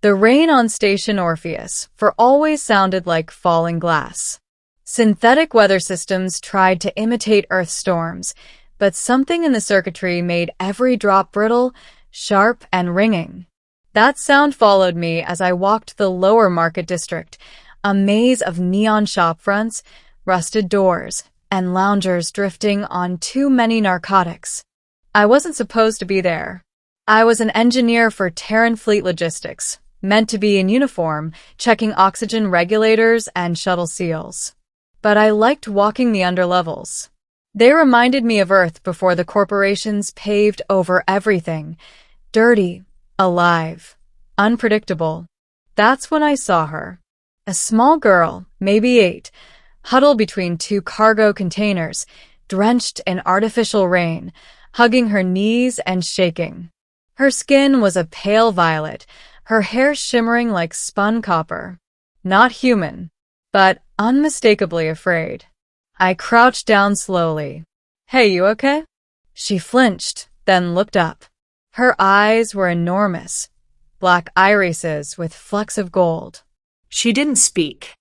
The rain on Station Orpheus-4 always sounded like falling glass. Synthetic weather systems tried to imitate Earth storms, but something in the circuitry made every drop brittle, sharp, and ringing. That sound followed me as I walked the lower market district, a maze of neon shopfronts, rusted doors, and loungers drifting on too many narcotics. I wasn't supposed to be there. I was an engineer for Terran Fleet Logistics, meant to be in uniform, checking oxygen regulators and shuttle seals. But I liked walking the underlevels. They reminded me of Earth before the corporations paved over everything. Dirty, alive, unpredictable. That's when I saw her. A small girl, maybe 8, huddled between 2 cargo containers, drenched in artificial rain, hugging her knees and shaking. Her skin was a pale violet, her hair shimmering like spun copper. Not human, but unmistakably afraid. I crouched down slowly. "Hey, you okay?" She flinched, then looked up. Her eyes were enormous, black irises with flecks of gold. She didn't speak.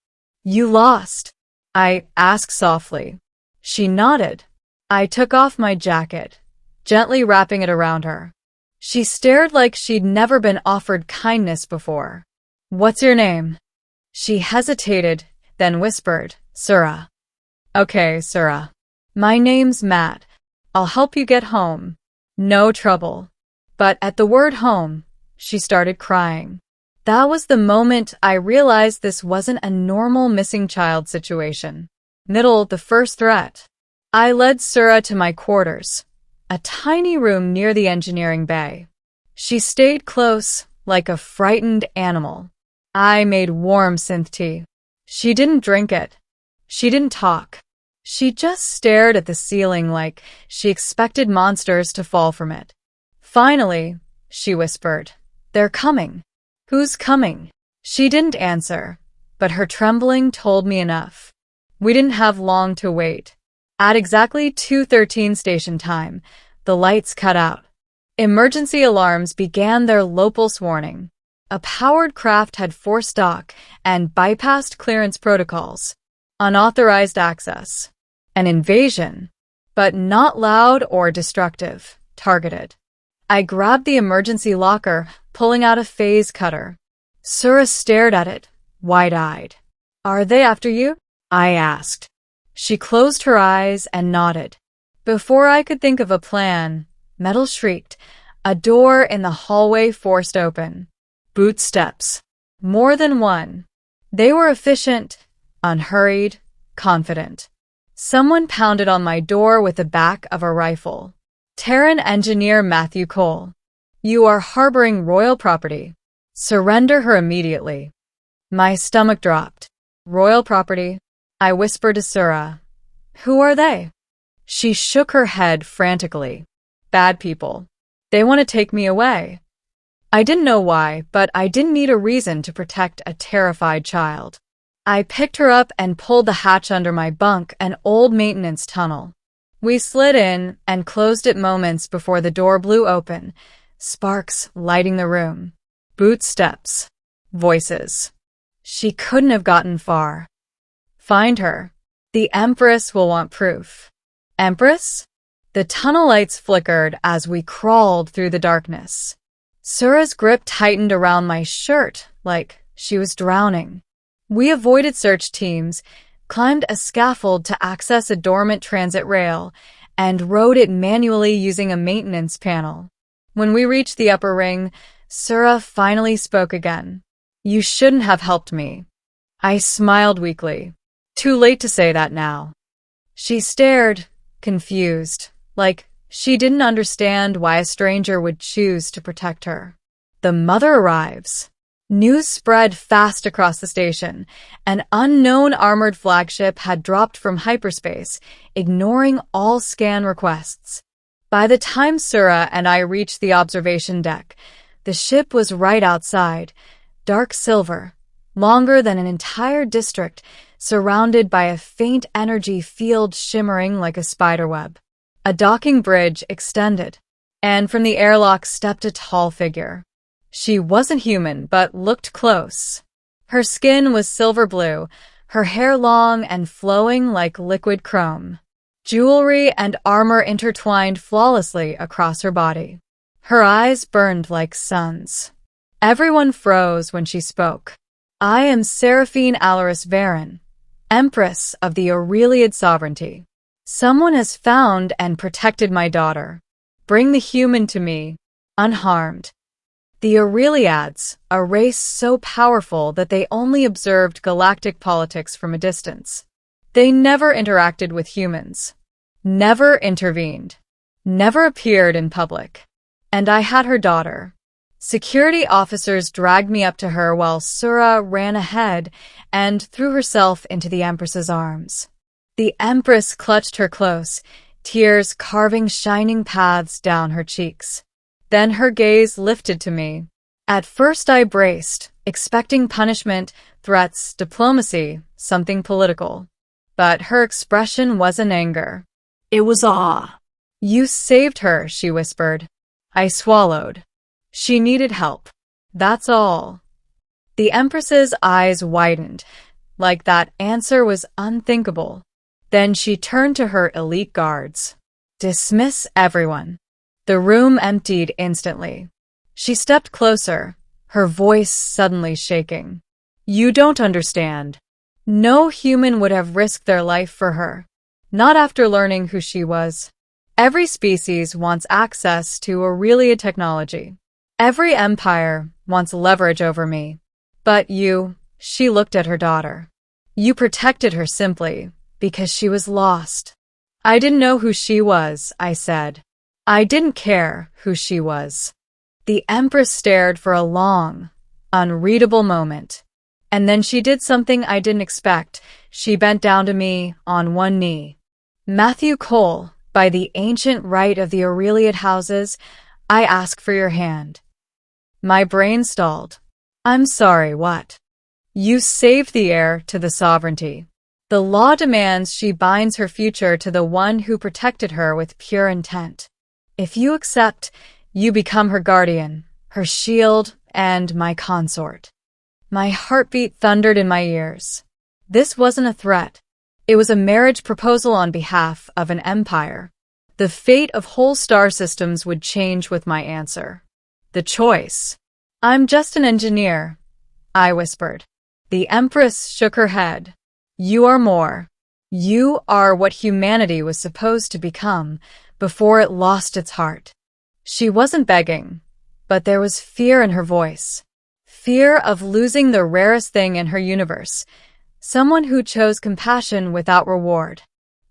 "You lost?" I asked softly. She nodded. I took off my jacket, gently wrapping it around her. She stared like she'd never been offered kindness before. "What's your name?" She hesitated, then whispered, "Sura." "Okay, Sura. My name's Matt. I'll help you get home. No trouble." But at the word home, she started crying. That was the moment I realized this wasn't a normal missing child situation. Middle, the first threat. I led Sura to my quarters, a tiny room near the engineering bay. She stayed close, like a frightened animal. I made warm synth tea. She didn't drink it. She didn't talk. She just stared at the ceiling like she expected monsters to fall from it. Finally, she whispered, "They're coming." "Who's coming?" She didn't answer, but her trembling told me enough. We didn't have long to wait. At exactly 2:13 station time, the lights cut out. Emergency alarms began their low-pulse warning. A powered craft had forced dock and bypassed clearance protocols. Unauthorized access. An invasion, but not loud or destructive, targeted. I grabbed the emergency locker, pulling out a phase cutter. Sura stared at it, wide-eyed. "Are they after you?" I asked. She closed her eyes and nodded. Before I could think of a plan, metal shrieked. A door in the hallway forced open. Boot steps. More than one. They were efficient, unhurried, confident. Someone pounded on my door with the back of a rifle. "Terran engineer Matthew Cole. You are harboring royal property. Surrender her immediately." My stomach dropped. "Royal property?" I whispered to Sura. "Who are they?" She shook her head frantically. "Bad people. They want to take me away." I didn't know why, but I didn't need a reason to protect a terrified child. I picked her up and pulled the hatch under my bunk, an old maintenance tunnel. We slid in and closed it moments before the door blew open, sparks lighting the room. Boot steps. Voices. She couldn't have gotten far. "Find her. The Empress will want proof." "Empress?" The tunnel lights flickered as we crawled through the darkness. Sura's grip tightened around my shirt like she was drowning. We avoided search teams, climbed a scaffold to access a dormant transit rail, and rode it manually using a maintenance panel. When we reached the upper ring, Sura finally spoke again. "You shouldn't have helped me." I smiled weakly. "Too late to say that now." She stared, confused, like she didn't understand why a stranger would choose to protect her. "The Mother arrives." News spread fast across the station. An unknown armored flagship had dropped from hyperspace, ignoring all scan requests. By the time Sura and I reached the observation deck, the ship was right outside, dark silver, longer than an entire district, surrounded by a faint energy field shimmering like a spiderweb. A docking bridge extended, and from the airlock stepped a tall figure. She wasn't human, but looked close. Her skin was silver blue, her hair long and flowing like liquid chrome. Jewelry and armor intertwined flawlessly across her body. Her eyes burned like suns. Everyone froze when she spoke. I am Seraphine Alaris Varen, Empress of the Aureliad sovereignty. Someone has found and protected my daughter. Bring the human to me, unharmed. The Aureliads, a race so powerful that they only observed galactic politics from a distance. They never interacted with humans, never intervened, never appeared in public. And I had her daughter. Security officers dragged me up to her while Sura ran ahead and threw herself into the Empress's arms. The Empress clutched her close, tears carving shining paths down her cheeks. Then her gaze lifted to me. At first I braced, expecting punishment, threats, diplomacy, something political. But her expression wasn't anger. It was awe. You saved her, she whispered. I swallowed. She needed help. That's all. The Empress's eyes widened, like that answer was unthinkable. Then she turned to her elite guards. Dismiss everyone. The room emptied instantly. She stepped closer, her voice suddenly shaking. You don't understand. No human would have risked their life for her. Not after learning who she was. Every species wants access to Aureliad technology. Every empire wants leverage over me. But you, she looked at her daughter. You protected her simply because she was lost. I didn't know who she was, I said. I didn't care who she was. The Empress stared for a long, unreadable moment. And then she did something I didn't expect. She bent down to me on one knee. Matthew Cole, by the ancient right of the Aureliad houses, I ask for your hand. My brain stalled. I'm sorry, what? You saved the heir to the sovereignty. The law demands she binds her future to the one who protected her with pure intent. If you accept, you become her guardian, her shield, and my consort. My heartbeat thundered in my ears. This wasn't a threat. It was a marriage proposal on behalf of an empire. The fate of whole star systems would change with my answer. The choice. I'm just an engineer, I whispered. The Empress shook her head. You are more. You are what humanity was supposed to become before it lost its heart. She wasn't begging, but there was fear in her voice. Fear of losing the rarest thing in her universe. Someone who chose compassion without reward.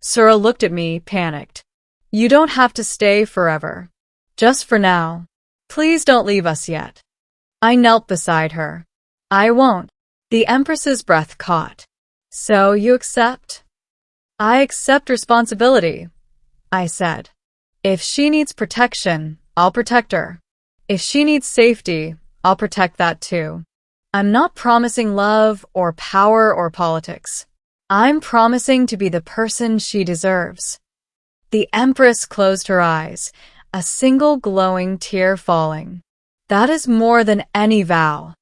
Sura looked at me, panicked. You don't have to stay forever. Just for now. Please don't leave us yet. I knelt beside her. I won't. The Empress's breath caught. So you accept? I accept responsibility, I said. If she needs protection, I'll protect her. If she needs safety, I'll protect that too. I'm not promising love or power or politics. I'm promising to be the person she deserves. The Empress closed her eyes, a single glowing tear falling. That is more than any vow.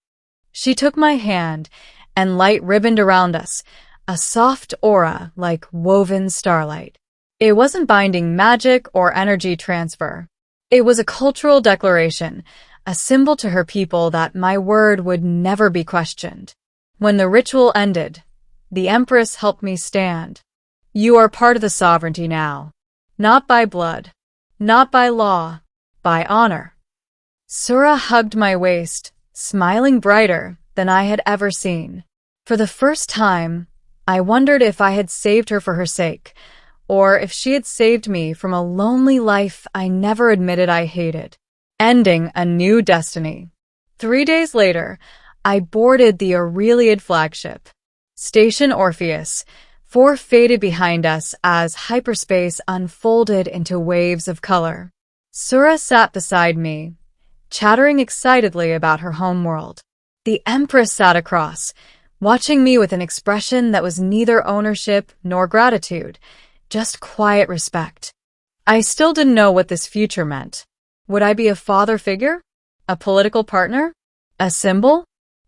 She took my hand, and light ribboned around us, a soft aura like woven starlight. It wasn't binding magic or energy transfer. It was a cultural declaration, a symbol to her people that my word would never be questioned. When the ritual ended, the Empress helped me stand. You are part of the sovereignty now. Not by blood, not by law, by honor. Sura hugged my waist, smiling brighter than I had ever seen. For the first time, I wondered if I had saved her for her sake, or if she had saved me from a lonely life I never admitted I hated, ending a new destiny. 3 days later, I boarded the Aureliad flagship. Station Orpheus-4 faded behind us as hyperspace unfolded into waves of color. Sura sat beside me, chattering excitedly about her homeworld. The Empress sat across, watching me with an expression that was neither ownership nor gratitude, just quiet respect. I still didn't know what this future meant. Would I be a father figure? A political partner? A symbol?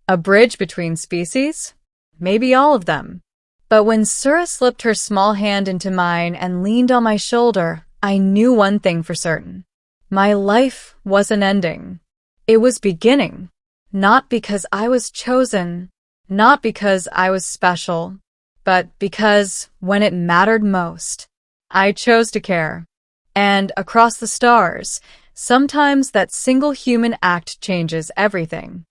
A bridge between species? Maybe all of them. But when Sura slipped her small hand into mine and leaned on my shoulder, I knew one thing for certain. My life wasn't ending. It was beginning. Not because I was chosen, not because I was special, but because, when it mattered most, I chose to care. And across the stars, sometimes that single human act changes everything.